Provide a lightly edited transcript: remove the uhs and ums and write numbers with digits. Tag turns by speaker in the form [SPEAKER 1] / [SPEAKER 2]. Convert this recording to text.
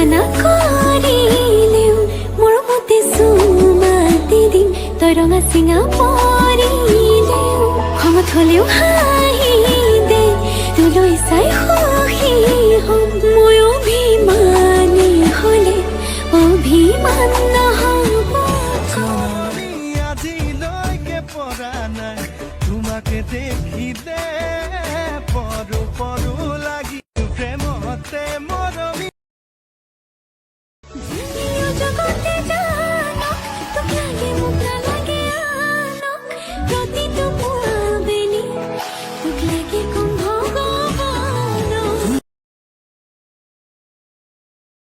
[SPEAKER 1] মানা কৰিলেও মোৰ মতে চুমাতি দিম তই ৰঙা চিঙা পৰিলেও খঙত হলেও হাঁহি দে তোলৈ চাই সুখী হ'ম মই অভিমানী হলে অভিমান নহ'ব
[SPEAKER 2] আজিলৈকে পৰা নাই তোমাকে দেখিলে পৰো পৰো লাগি প্ৰেমতে